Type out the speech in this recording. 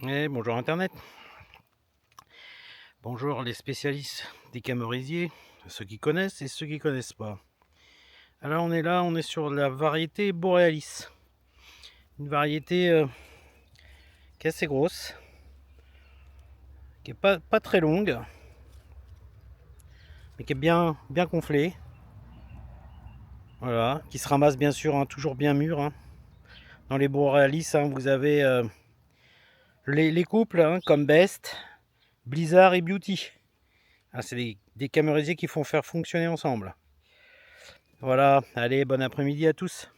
Bonjour Internet, bonjour les spécialistes des camorisiers, ceux qui connaissent et ceux qui connaissent pas. Alors on est sur la variété Borealis, une variété qui est assez grosse, qui est pas très longue, mais qui est bien gonflée. Voilà, qui se ramasse bien sûr, hein, toujours bien mûr, hein. Dans les Borealis, hein, vous avez les couples, hein, comme Best, Blizzard et Beauty. Ah, c'est des camorisiers qui font faire fonctionner ensemble. Voilà, allez, bon après-midi à tous.